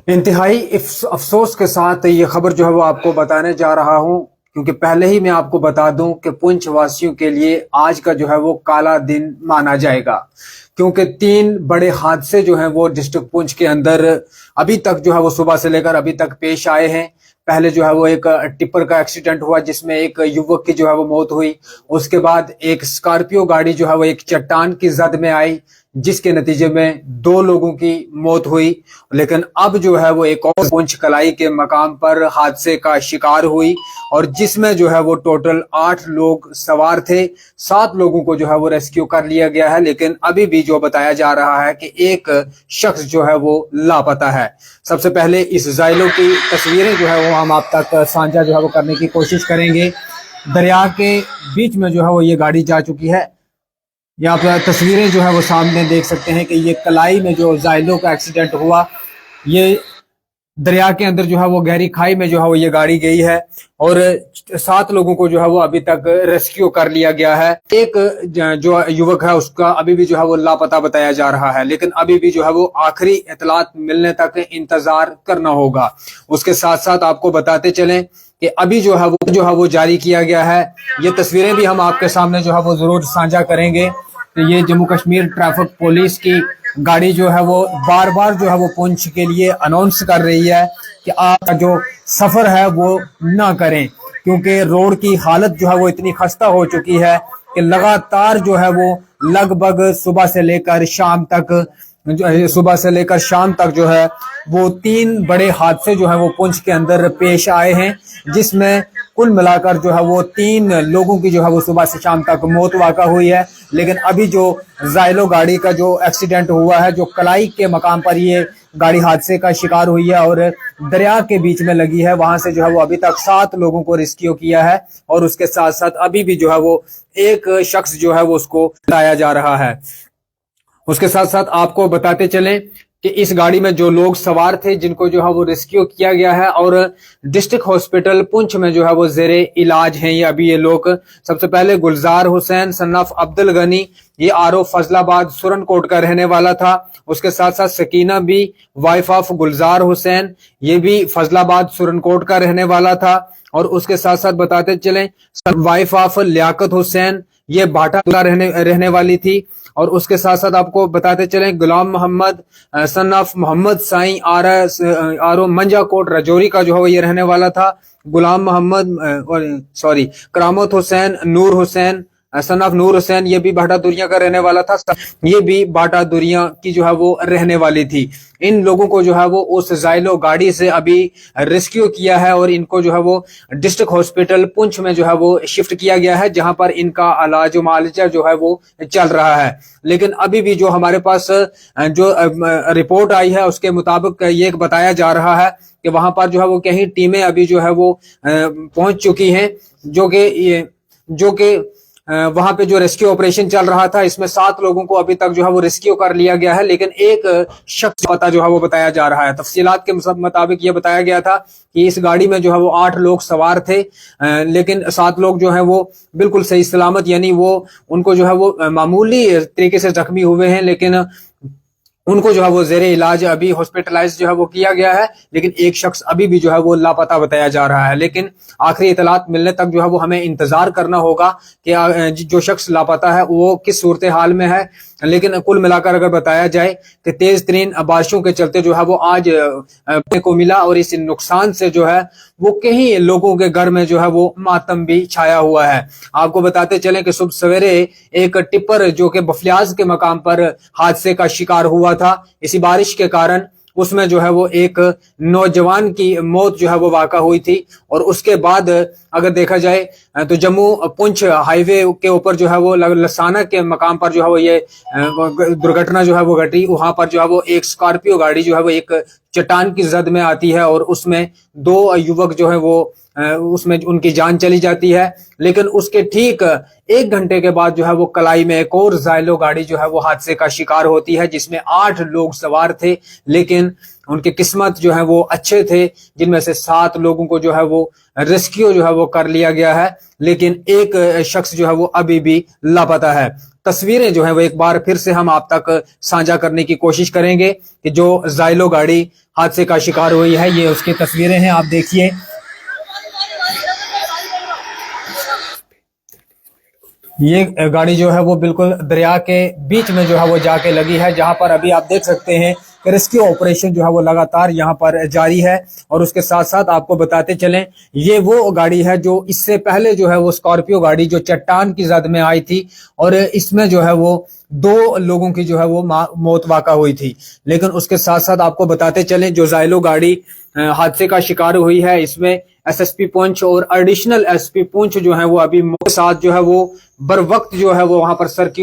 इंतहाई अफसोस के साथ ये खबर जो है वो आपको बताने जा रहा हूं, क्योंकि पहले ही मैं आपको बता दूं कि पुंछ वासियों के लिए आज का जो है वो काला दिन माना जाएगा, क्योंकि 3 बड़े हादसे जो हैं वो डिस्ट्रिक्ट पुंछ के अंदर अभी तक जो है वो सुबह से लेकर अभी तक पेश आए हैं। पहले जो है वो एक टिप्पर का एक्सीडेंट हुआ जिसमें एक युवक की जो है वो मौत हुई। उसके बाद एक स्कॉर्पियो गाड़ी जो है वो एक चट्टान की जद में आई जिसके नतीजे में 2 लोगों की मौत हुई। लेकिन अब जो है वो एक और पुंछ कलाई के मकाम पर हादसे का शिकार हुई और जिसमें जो है वो टोटल 8 लोग सवार थे। 7 लोगों को जो है वो रेस्क्यू कर लिया गया है, लेकिन अभी भी जो बताया जा रहा है कि एक शख्स जो है वो लापता है। सबसे पहले इस जाइलो की तस्वीरें जो है वो हम आप तक साझा जो है वो करने की कोशिश करेंगे। दरिया के बीच में जो है वो ये गाड़ी जा चुकी है। यहाँ पर तस्वीरें जो है वो सामने देख सकते हैं कि ये कलाई में जो जाइलो का एक्सीडेंट हुआ, ये दरिया के अंदर जो है वो गहरी खाई में जो है वो ये गाड़ी गई है और 7 लोगों को जो है वो अभी तक रेस्क्यू कर लिया गया है। एक जो युवक है उसका अभी भी जो है वो लापता बताया जा रहा है, लेकिन अभी भी जो है वो आखिरी इतलात मिलने तक इंतजार करना होगा। उसके साथ साथ आपको बताते चलें कि अभी जो है वो जारी किया गया है। ये तस्वीरें भी हम आपके सामने जो है वो जरूर साझा करेंगे। तो ये जम्मू कश्मीर ट्रैफिक पुलिस की गाड़ी जो है वो बार बार जो है वो पुंछ के लिए अनाउंस कर रही है कि आपका जो सफर है वो ना करें, क्योंकि रोड की हालत जो है वो इतनी खस्ता हो चुकी है कि लगातार जो है वो लगभग सुबह से लेकर शाम तक जो है वो 3 बड़े हादसे जो है वो पुंछ के अंदर पेश आए हैं, जिसमें कुल मिलाकर जो है वो 3 लोगों की जो है वो सुबह से शाम तक मौत वाक़ा हुई है। लेकिन अभी जो जाइलो गाड़ी का जो एक्सीडेंट हुआ है, जो कलाई के मकाम पर ये गाड़ी हादसे का शिकार हुई है और दरिया के बीच में लगी है, वहां से जो है वो अभी तक 7 लोगों को रेस्क्यू किया है और उसके साथ साथ अभी भी जो है वो एक शख्स जो है वो उसको लाया जा रहा है। उसके साथ साथ आपको बताते चलें कि इस गाड़ी में जो लोग सवार थे जिनको जो है वो रेस्क्यू किया गया है और डिस्ट्रिक्ट हॉस्पिटल पुंछ में जो है वो जेरे इलाज हैं ये अभी ये लोग। सबसे पहले गुलजार हुसैन सन ऑफ अब्दुल गनी, ये आरो फजलाबाद सुरनकोट का रहने वाला था। उसके साथ साथ सकीना भी वाइफ ऑफ गुलजार हुसैन, ये भी फजलाबाद सुरनकोट का रहने वाला था। और उसके साथ साथ बताते चलें वाइफ ऑफ लियाकत हुसैन, ये बाटा का रहने वाली थी। और उसके साथ साथ आपको बताते चलें गुलाम मोहम्मद सन ऑफ मोहम्मद साई आरो मंजाकोट रजौरी का जो है ये रहने वाला था। गुलाम मोहम्मद करामत हुसैन नूर हुसैन सन ऑफ नूर हुसैन, ये भी बाटा दुरिया का रहने वाला था। ये भी बाटा दुरिया की जो है वो रहने वाली थी। इन लोगों को जो है वो उस जाइलो गाड़ी से अभी रेस्क्यू किया है और इनको जो है वो डिस्ट्रिक्ट हॉस्पिटल पुंछ में जो है वो शिफ्ट किया गया है, जहां पर इनका इलाज मुआलजा जो है वो चल रहा है। लेकिन अभी भी जो हमारे पास जो रिपोर्ट आई है उसके मुताबिक ये बताया जा रहा है कि वहां पर जो है वो कई टीमें अभी जो है वो पहुंच चुकी हैं, जो कि वहां पे जो रेस्क्यू ऑपरेशन चल रहा था इसमें 7 लोगों को अभी तक जो है वो रेस्क्यू कर लिया गया है। लेकिन एक शख्स पता जो है वो बताया जा रहा है। तफसीलात के मुताबिक ये बताया गया था कि इस गाड़ी में जो है वो 8 लोग सवार थे, लेकिन 7 लोग जो है वो बिल्कुल सही सलामत, यानी वो उनको जो है वो मामूली तरीके से जख्मी हुए हैं, लेकिन उनको जो है वो जेरे इलाज अभी हॉस्पिटलाइज जो है वो किया गया है। लेकिन एक शख्स अभी भी जो है वो लापता बताया जा रहा है। लेकिन आखिरी इतलात मिलने तक जो है वो हमें इंतजार करना होगा कि जो शख्स लापता है वो किस सूरत हाल में है। लेकिन कुल मिलाकर अगर बताया जाए कि तेज तरीन बारिशों के चलते जो है वो आज को मिला और इस नुकसान से जो है वो कई लोगों के घर में जो है वो मातम भी छाया हुआ है। आपको बताते चलें कि सुबह सवेरे एक टिप्पर जो कि बफलियाज के मकाम पर हादसे का शिकार हुआ था, इसी बारिश के कारण उसमें जो है वो एक नौजवान की मौत जो है वो वाक़ा हुई थी। और उसके बाद अगर देखा जाए तो जम्मू पुंछ हाईवे के ऊपर जो है वो लसाना के मकाम पर जो है वो ये दुर्घटना जो है वो घटी। वहां पर जो है वो एक स्कॉर्पियो गाड़ी जो है वो एक चट्टान की जद में आती है और उसमें 2 युवक जो है वो उसमें उनकी जान चली जाती है। लेकिन उसके ठीक 1 घंटे के बाद जो है वो कलाई में एक और जाइलो गाड़ी जो है वो हादसे का शिकार होती है, जिसमें 8 लोग सवार थे। लेकिन उनकी किस्मत जो है वो अच्छे थे, जिनमें से 7 लोगों को जो है वो रेस्क्यू जो है वो कर लिया गया है, लेकिन एक शख्स जो है वो अभी भी लापता है। तस्वीरें जो है वो एक बार फिर से हम आप तक साझा करने की कोशिश करेंगे कि जो जाइलो गाड़ी हादसे का शिकार हुई है, ये उसकी तस्वीरें हैं। आप देखिए, ये गाड़ी जो है वो बिल्कुल दरिया के बीच में जो है वो जाके लगी है, जहां पर अभी आप देख सकते हैं कि रेस्क्यू ऑपरेशन जो है वो लगातार यहां पर जारी है। और उसके साथ साथ आपको बताते चलें, ये वो गाड़ी है जो इससे पहले जो है वो स्कॉर्पियो गाड़ी जो चट्टान की जद में आई थी, और इसमें जो है वो 2 लोगों की जो है वो मौत वाक़ा हुई थी। लेकिन उसके साथ साथ आपको बताते चलें, जो जाइलो गाड़ी हादसे का शिकार हुई है, इसमें एसएसपी पुंछ और एडिशनल एसपी पुंछ जो है वो अभी साथ जो है वो बर वक्त जो है वो वहां पर सर्च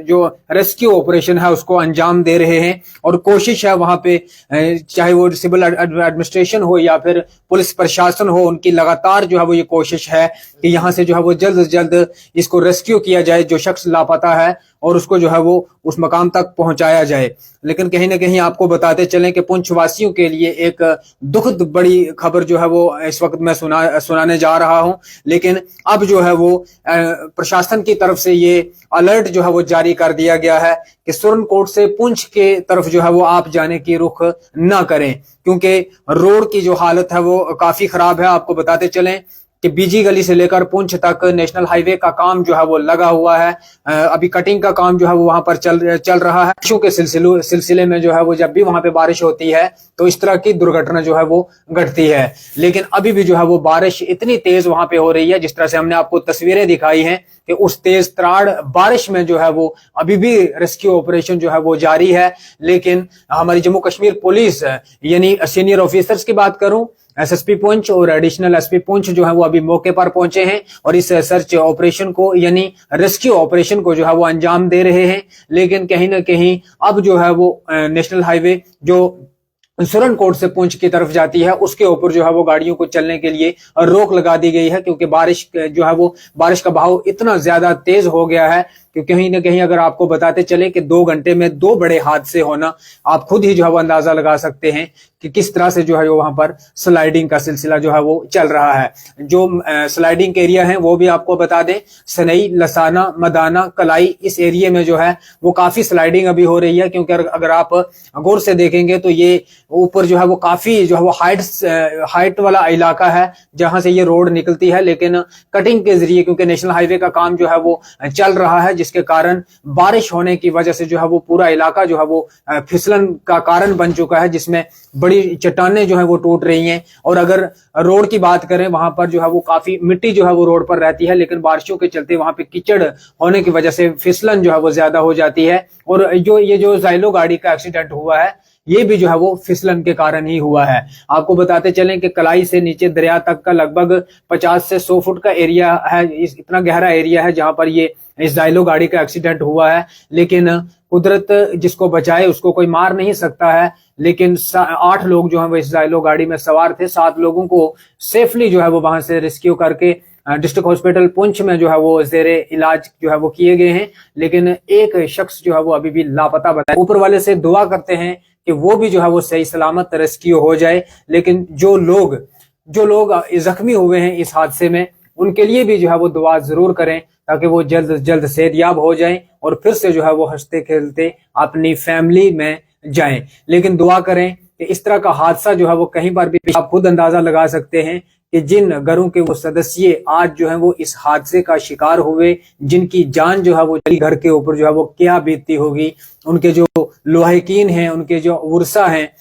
जो रेस्क्यू ऑपरेशन है उसको अंजाम दे रहे हैं। और कोशिश है वहां पे, चाहे वो सिविल एडमिनिस्ट्रेशन हो या फिर पुलिस प्रशासन हो, उनकी लगातार जो है वो ये कोशिश है कि यहाँ से जो है वो जल्द से जल्द इसको रेस्क्यू किया जाए, जो शख्स लापता है, और उसको जो है वो उस मकाम तक पहुंचाया जाए। लेकिन कहीं ना कहीं आपको बताते चलें कि पुंछ वासियों के लिए एक दुखद बड़ी खबर जो है वो इस वक्त मैं सुनाने जा रहा हूं। लेकिन अब जो है वो प्रशासन की तरफ से ये अलर्ट जो है वो जारी कर दिया गया है कि सुरनकोट से पुंछ के तरफ जो है वो आप जाने की रुख ना करें, क्योंकि रोड की जो हालत है वो काफी खराब है। आपको बताते चलें कि बीजी गली से लेकर पुंछ तक नेशनल हाईवे का काम जो है वो लगा हुआ है। अभी कटिंग का काम जो है वो वहां पर चल रहा है। बारिशों के सिलसिले में जो है वो जब भी वहां पे बारिश होती है तो इस तरह की दुर्घटना जो है वो घटती है। लेकिन अभी भी जो है वो बारिश इतनी तेज वहां पे हो रही है, जिस तरह से हमने आपको तस्वीरें दिखाई हैं कि उस तेज तराड़ बारिश में जो है वो अभी भी रेस्क्यू ऑपरेशन जो है वो जारी है। लेकिन हमारी जम्मू कश्मीर पुलिस यानी सीनियर ऑफिसर्स की बात करूं, एसएसपी पुंछ और एडिशनल एसपी पुंछ जो है वो अभी मौके पर पहुंचे हैं और इस सर्च ऑपरेशन को यानी रेस्क्यू ऑपरेशन को जो है वो अंजाम दे रहे हैं। लेकिन कहीं ना कहीं अब जो है वो नेशनल हाईवे जो सुरनकोट से पुंछ की तरफ जाती है उसके ऊपर जो है वो गाड़ियों को चलने के लिए रोक लगा दी गई है, क्योंकि बारिश जो है वो बारिश का बहाव इतना ज्यादा तेज हो गया है कि कहीं ना कहीं अगर आपको बताते चले कि 2 घंटे में 2 बड़े हादसे होना, आप खुद ही जो है वो अंदाजा लगा सकते हैं कि किस तरह से जो है वहां पर स्लाइडिंग का सिलसिला जो है वो चल रहा है। जो स्लाइडिंग एरिया है वो भी आपको बता दें, सनई, लसाना, मदाना, कलाई, इस एरिया में जो है वो काफी स्लाइडिंग अभी हो रही है। क्योंकि अगर आप गौर से देखेंगे तो ये ऊपर जो है वो काफी जो है वो हाइट वाला इलाका है जहां से ये रोड निकलती है। लेकिन कटिंग के जरिए, क्योंकि नेशनल हाईवे का काम जो है वो चल रहा है, जिसके कारण बारिश होने की वजह से जो है वो पूरा इलाका जो है वो फिसलन का कारण बन चुका है, जिसमें बड़ी चट्टानें जो है वो टूट रही हैं। और अगर रोड की बात करें, वहां पर जो है वो काफी मिट्टी जो है वो रोड पर रहती है, लेकिन बारिशों के चलते वहां पे कीचड़ होने की वजह से फिसलन जो है वो ज्यादा हो जाती है। और ये जो जाइलो गाड़ी का एक्सीडेंट हुआ है ये भी जो है वो फिसलन के कारण ही हुआ है। आपको बताते चलें कि कलाई से नीचे दरिया तक का लगभग 50 से 100 फुट का एरिया है, इतना गहरा एरिया है जहां पर ये इस जाइलो गाड़ी का एक्सीडेंट हुआ है। लेकिन कुदरत जिसको बचाए उसको कोई मार नहीं सकता है। लेकिन 8 लोग जो है वो इस जाइलो गाड़ी में सवार थे, 7 लोगों को सेफली जो है वो वहां से रेस्क्यू करके डिस्ट्रिक्ट हॉस्पिटल पुंछ में जो है वो जेरे इलाज जो है वो किए गए हैं। लेकिन एक शख्स जो है वो अभी भी लापता बताया। ऊपर वाले से दुआ करते हैं कि वो भी जो है वो सही सलामत रेस्क्यू हो जाए। लेकिन जो लोग जख्मी हुए हैं इस हादसे में, उनके लिए भी जो है वो दुआ जरूर करें ताकि वो जल्द से जल्द सेहतयाब हो जाएं और फिर से जो है वो हंसते खेलते अपनी फैमिली में जाएं। लेकिन दुआ करें कि इस तरह का हादसा जो है वो कहीं पर भी, आप खुद अंदाजा लगा सकते हैं कि जिन घरों के वो सदस्य आज जो है वो इस हादसे का शिकार हुए, जिनकी जान जो है वो चली, घर के ऊपर जो है वो क्या बीतती होगी। उनके जो लुहाकिन हैं, उनके जो वर्सा हैं,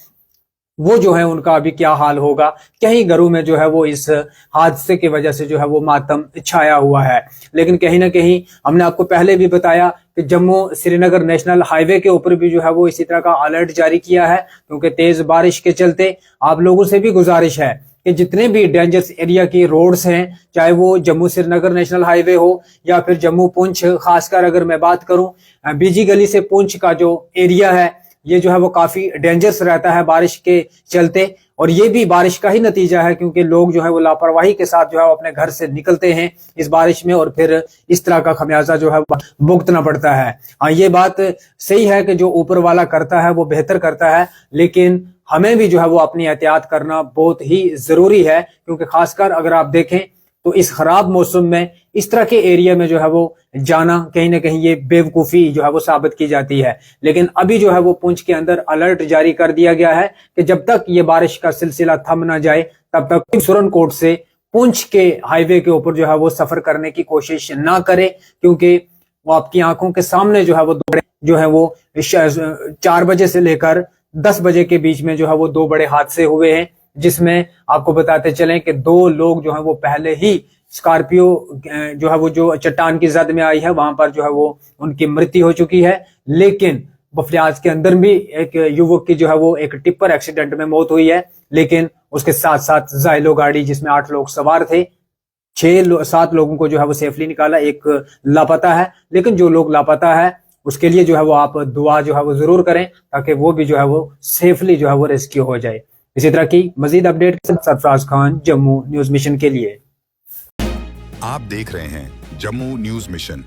वो जो है उनका अभी क्या हाल होगा। कहीं घरों में जो है वो इस हादसे की वजह से जो है वो मातम छाया हुआ है। लेकिन कहीं ना कहीं हमने आपको पहले भी बताया कि जम्मू श्रीनगर नेशनल हाईवे के ऊपर भी जो है वो इसी तरह का अलर्ट जारी किया है, क्योंकि तेज बारिश के चलते आप लोगों से भी गुजारिश है कि जितने भी डेंजरस एरिया की रोड्स हैं, चाहे वो जम्मू श्रीनगर नेशनल हाईवे हो या फिर जम्मू पुंछ, खासकर अगर मैं बात करूं बीजी गली से पुंछ का जो एरिया है, ये जो है वो काफी डेंजरस रहता है बारिश के चलते। और ये भी बारिश का ही नतीजा है, क्योंकि लोग जो है वो लापरवाही के साथ जो है वो अपने घर से निकलते हैं इस बारिश में और फिर इस तरह का खमियाजा जो है भुगतना पड़ता है। हाँ, ये बात सही है कि जो ऊपर वाला करता है वो बेहतर करता है, लेकिन हमें भी जो है वो अपनी एहतियात करना बहुत ही जरूरी है। क्योंकि खासकर अगर आप देखें तो इस खराब मौसम में इस तरह के एरिया में जो है वो जाना कहीं ना कहीं ये बेवकूफ़ी जो है वो साबित की जाती है। लेकिन अभी जो है वो पुंछ के अंदर अलर्ट जारी कर दिया गया है कि जब तक ये बारिश का सिलसिला थम ना जाए तब तक सुरनकोट से पुंछ के हाईवे के ऊपर जो है वो सफर करने की कोशिश ना करें, क्योंकि वो आपकी आंखों के सामने जो है वो जो है वो 4 बजे से लेकर 10 बजे के बीच में जो है वो 2 बड़े हादसे हुए हैं, जिसमें आपको बताते चलें कि 2 लोग जो है वो पहले ही स्कॉर्पियो जो है वो जो चट्टान की जद में आई है वहां पर जो है वो उनकी मृत्यु हो चुकी है। लेकिन बफलियाज के अंदर भी एक युवक की जो है वो एक टिप्पर एक्सीडेंट में मौत हुई है, लेकिन उसके साथ साथ जाइलो गाड़ी जिसमें 8 लोग सवार थे, 7 लोगों को जो है वो सेफली निकाला, एक लापता है। लेकिन जो लोग लापता है उसके लिए जो है वो आप दुआ जो है वो जरूर करें ताकि वो भी जो है वो सेफली जो है वो रेस्क्यू हो जाए। इसी तरह की मजीद update Sarfaraz Khan, Jammu news mission के लिए। आप देख रहे हैं जम्मू न्यूज मिशन।